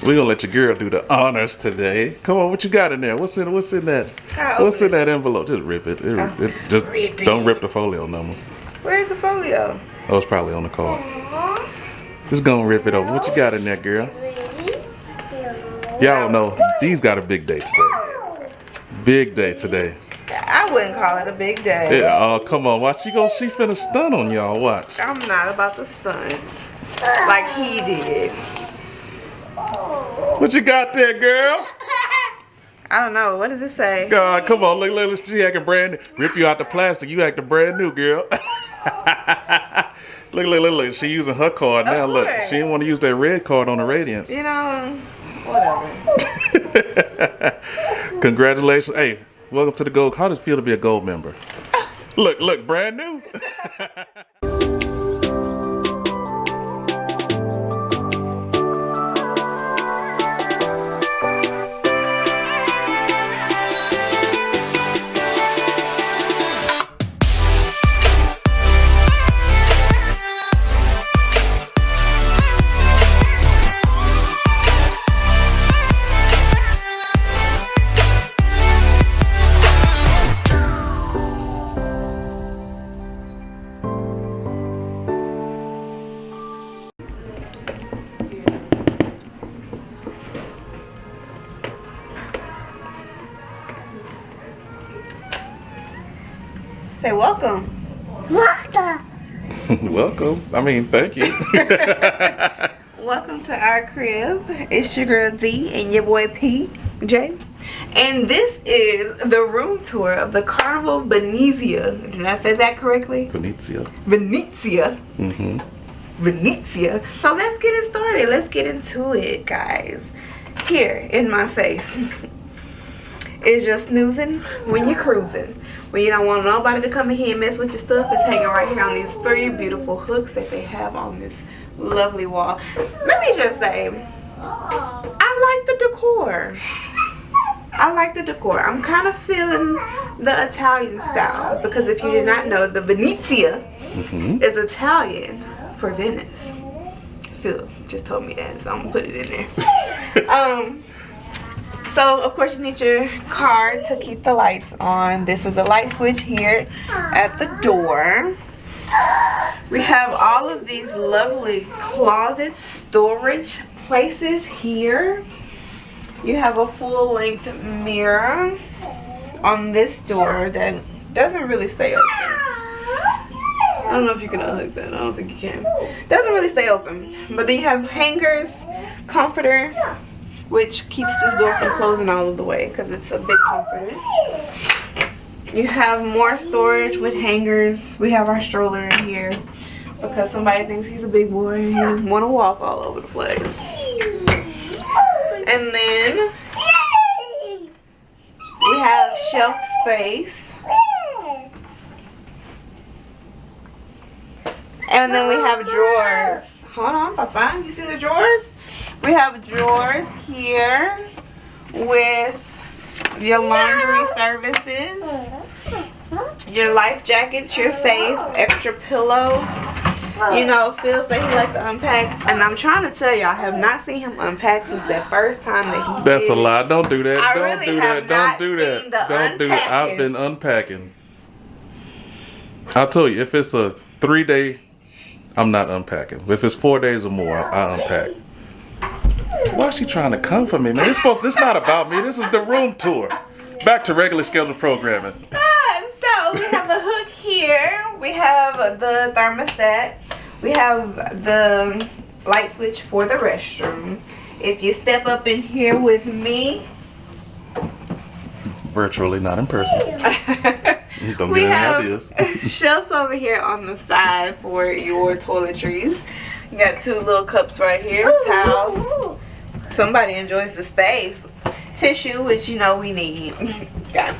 We're gonna let your girl do the honors today. Come on, what you got in there? What's in that? What's in that envelope? Just rip it. Just rip it. Don't rip the folio number. Where's the folio? Oh, it's probably on the card. Just gonna rip it over. What you got in there, girl? Y'all know Dee's got a big day today. Big day today. I wouldn't call it a big day. Yeah, oh, come on. Watch. She finna stun on y'all. Watch. I'm not about to stunt like he did. What you got there, girl? I don't know. What does it say? God, come on. Look. She acting brand new. Rip you out the plastic. You acting brand new, girl. Look. She using her card now. Look. She didn't want to use that red card on the Radiance. You know, whatever. Congratulations. Hey, welcome to the Gold. How does it feel to be a Gold member? Look, brand new. Say welcome. Welcome. I mean, thank you. Welcome to our crib. It's your girl D and your boy PJ. And this is the room tour of the Carnival Venezia. Did I say that correctly? Venezia. Mm-hmm. Venezia. So let's get it started. Let's get into it, guys. Here in my face is just snoozing when you're cruising. When you don't want nobody to come in here and mess with your stuff, it's hanging right here on these 3 beautiful hooks that they have on this lovely wall. Let me just say, I like the decor. I'm kind of feeling the Italian style, because if you did not know, the Venezia is Italian for Venice. Phil just told me that, so I'm gonna put it in there. So of course you need your card to keep the lights on. This is a light switch here at the door. We have all of these lovely closet storage places here. You have a full-length mirror on this door that doesn't really stay open. I don't know if you can unhook that. I don't think you can. Doesn't really stay open. But then you have hangers, comforter, which keeps this door from closing all of the way because it's a big comforter. You have more storage with hangers. We have our stroller in here because somebody thinks he's a big boy and he want to walk all over the place. And then we have shelf space. And then we have drawers. Hold on, Papa. You see the drawers? We have drawers here with your laundry services, your life jackets, your safe, extra pillow. You know, Phil said he liked to unpack, and I'm trying to tell you, I have not seen him unpack since that first time that he did. That's a lie. Don't do that. Don't do that. Don't do that. I've been unpacking. I'll tell you, if it's a 3-day, I'm not unpacking. If it's 4 days or more, I unpack. Why is she trying to come for me, man? This not about me. This is the room tour. Back to regular scheduled programming. So we have a hook here. We have the thermostat. We have the light switch for the restroom. If you step up in here with me, virtually, not in person. Don't we get have any ideas. shelves over here on the side for your toiletries. You got 2 little cups right here, towels. Somebody enjoys the space. Tissue, which you know we need. Okay.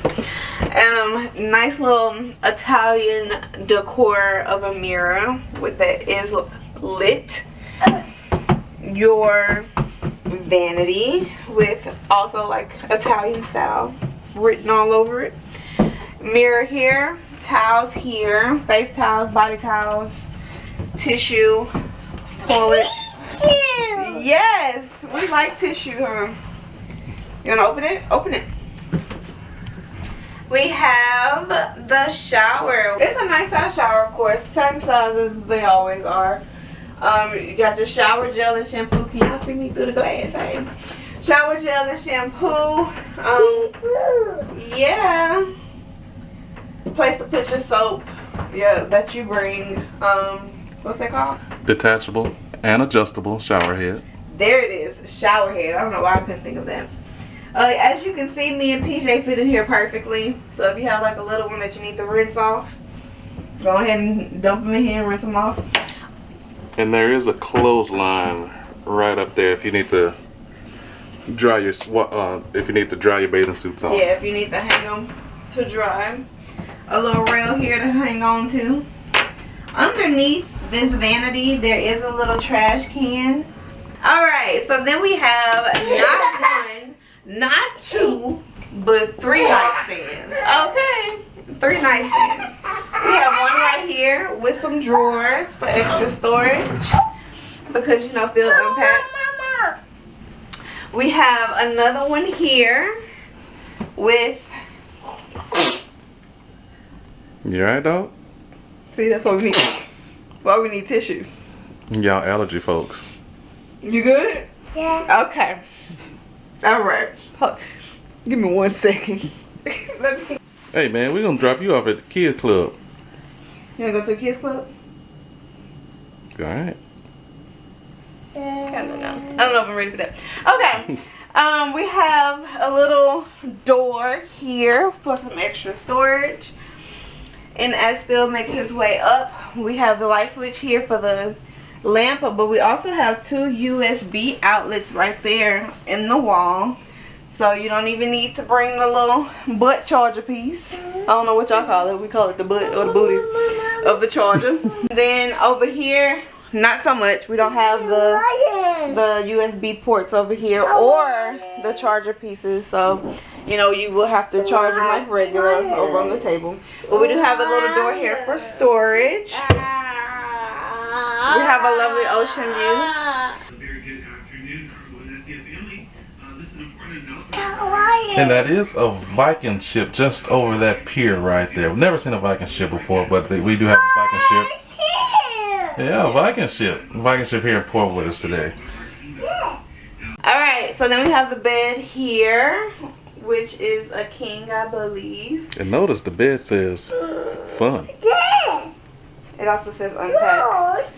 Nice little Italian decor of a mirror that is lit. Your vanity with also like Italian style written all over it. Mirror here, towels here, face towels, body towels, tissue, toilet. Yes, We like tissue, huh? You wanna open it? Open it. We have the shower. It's a nice size shower, of course. Same size as they always are. You got your shower gel and shampoo. Can y'all see me through the glass? Hey. Shower gel and shampoo. Yeah. Place to put your soap. Yeah, that you bring. What's that called? Detachable and adjustable shower head. There it is. Shower head. I don't know why I couldn't think of that. As you can see, me and PJ fit in here perfectly. So if you have like a little one that you need to rinse off, go ahead and dump them in here and rinse them off. And there is a clothesline right up there if you need to dry your bathing suits off. Yeah, if you need to hang them to dry. A little rail here to hang on to. Underneath this vanity, there is a little trash can. Alright, so then we have not one, not two, but 3 nightstands. Okay, 3 nightstands. We have one right here with some drawers for extra storage because, you know, Phil unpacked. We have another one here with... You alright, dog? See, that's what we need. Why we need tissue. Y'all allergy folks. You good? Yeah. Okay. Alright. Give me 1 second. Let me... Hey man, we're gonna drop you off at the kids club. You wanna go to the kids club? Alright. I don't know. I don't know if I'm ready for that. Okay. We have a little door here for some extra storage. And as Phil makes his way up, we have the light switch here for the lamp, but we also have 2 USB outlets right there in the wall. So you don't even need to bring the little butt charger piece. I don't know what y'all call it. We call it the butt or the booty of the charger. Then over here, not so much. We don't have the USB ports over here or the charger pieces. So, you know, you will have to charge them like regular over on the table. But we do have a little door here for storage. We have a lovely ocean view. Very good afternoon, Carnival VENEZIA family. This is an important announcement. And that is a Viking ship just over that pier right there. We've never seen a Viking ship before, but we do have a Viking ship. Yeah, a Viking ship. Viking ship here in Port with us today. Alright, so then we have the bed here, which is a king, I believe. And notice the bed says fun. It also says unpack.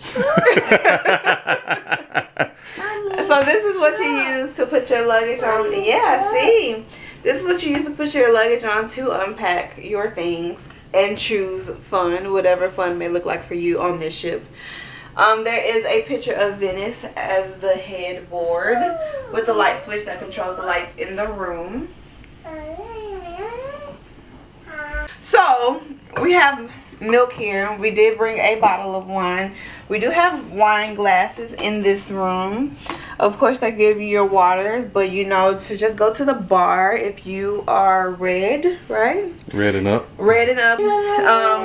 So this is what you use to put your luggage on. Yeah, see? This is what you use to put your luggage on to unpack your things and choose fun, whatever fun may look like for you on this ship. There is a picture of Venice as the headboard with the light switch that controls the lights in the room. So we have milk here. We did bring a bottle of wine. We do have wine glasses in this room. Of course, they give you your waters, but you know to just go to the bar if you are red, right? Red and up. Red and up.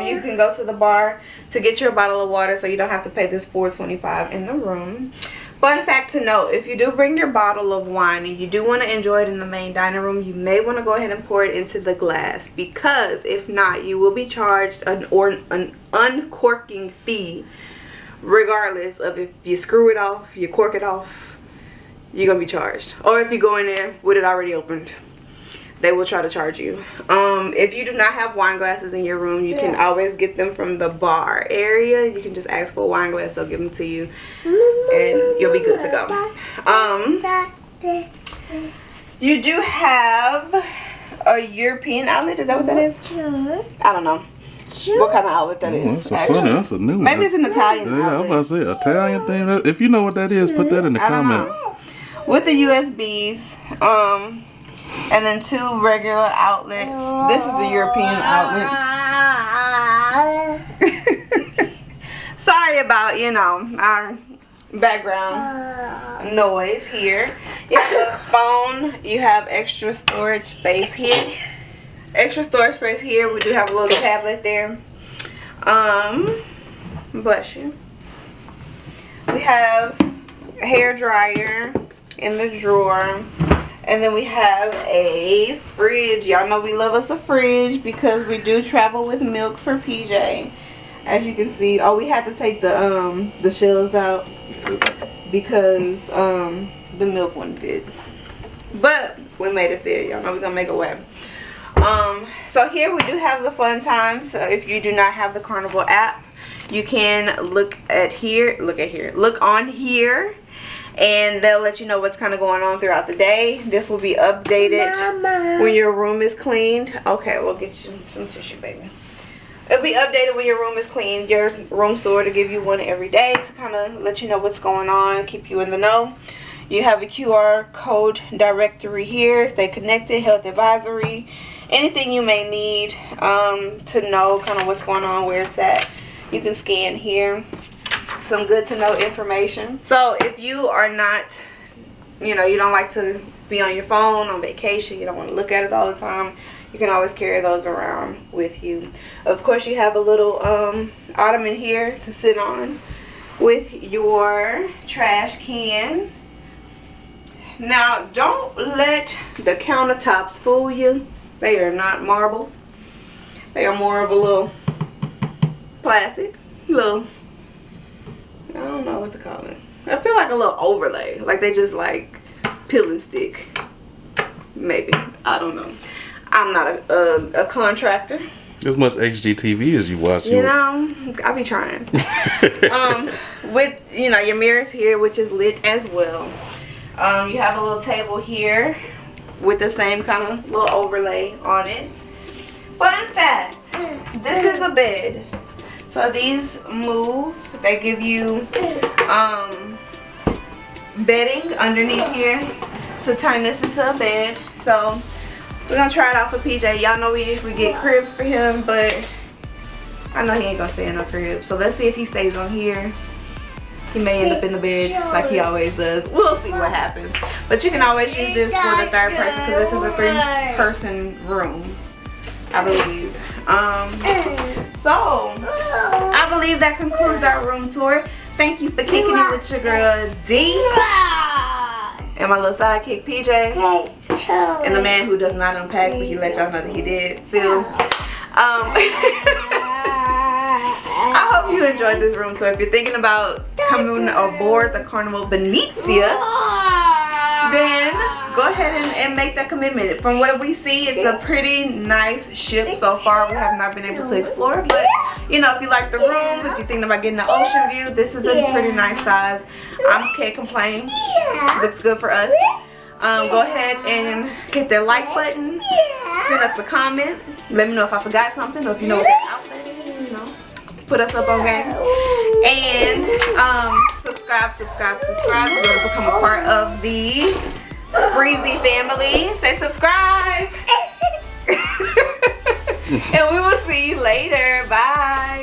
You can go to the bar to get your bottle of water, so you don't have to pay this $4.25 in the room. Fun fact to note, if you do bring your bottle of wine and you do want to enjoy it in the main dining room, you may want to go ahead and pour it into the glass, because if not, you will be charged an uncorking fee, regardless of if you screw it off, you cork it off, you're going to be charged. Or if you go in there with it already opened, they will try to charge you. If you do not have wine glasses in your room, you can always get them from the bar area. You can just ask for a wine glass, they'll give them to you, and you'll be good to go. You do have a European outlet. Is that what that is? I don't know what kind of outlet that is. That's a funny. That's a new one. Maybe it's an Italian Yeah, outlet. I'm about to say Italian thing. If you know what that is, put that in the I don't comment. know. With the USBs, and then 2 regular outlets. This is the European outlet. Sorry about, you know, our background noise here. You have a phone. You have extra storage space here. Extra storage space here. We do have a little tablet there. Bless you. We have a hair dryer in the drawer. And then we have a fridge. Y'all know we love us a fridge because we do travel with milk for PJ. As you can see, oh, we had to take the shells out because the milk wouldn't fit. But we made it fit. Y'all know we're gonna make a way. So here we do have the fun times. So if you do not have the Carnival app, you can look on here, and they'll let you know what's kind of going on throughout the day. This will be updated when your room is cleaned. Okay, we'll get you some tissue, baby. It'll be updated when your room is cleaned. Your room store to give you one every day to kind of let you know what's going on, keep you in the know. You have a QR code directory here. Stay connected, health advisory, anything you may need to know kind of what's going on, where it's at. You can scan here. Some good to know information. So if you are not, you don't like to be on your phone on vacation, you don't want to look at it all the time, you can always carry those around with you. Of course, you have a little ottoman here to sit on with your trash can. Now, don't let the countertops fool you. They are not marble. They are more of a little plastic, little, I don't know what to call it. I feel like a little overlay. Like they just like peel and stick. Maybe. I don't know. I'm not a contractor. As much HGTV as you watch. I be trying. With, your mirrors here, which is lit as well. You have a little table here with the same kind of little overlay on it. Fun fact, this is a bed. So these move. They give you bedding underneath here to turn this into a bed. So we're gonna try it out for PJ. Y'all know we usually get cribs for him, but I know he ain't gonna stay in no crib. So let's see if he stays on here. He may end up in the bed like he always does. We'll see what happens. But you can always use this for the third person because this is a 3-person room, I believe. So I believe that concludes our room tour. Thank you for kicking it with your girl D and my little sidekick PJ and the man who does not unpack, but he let y'all know that he did. Phil. I hope you enjoyed this room tour. If you're thinking about coming aboard the Carnival VENEZIA, then go ahead and make that commitment. From what we see, it's a pretty nice ship so far. We have not been able to explore, but if you like the room, if you're thinking about getting the Oceanview, this is a pretty nice size. I can't complain. Looks good for us. Go ahead and hit that like button. Send us a comment. Let me know if I forgot something or if you know what that outfit is. Put us up on game. And subscribe. If you want to become a part of the Spreezy family, say subscribe. And we will see you later. Bye.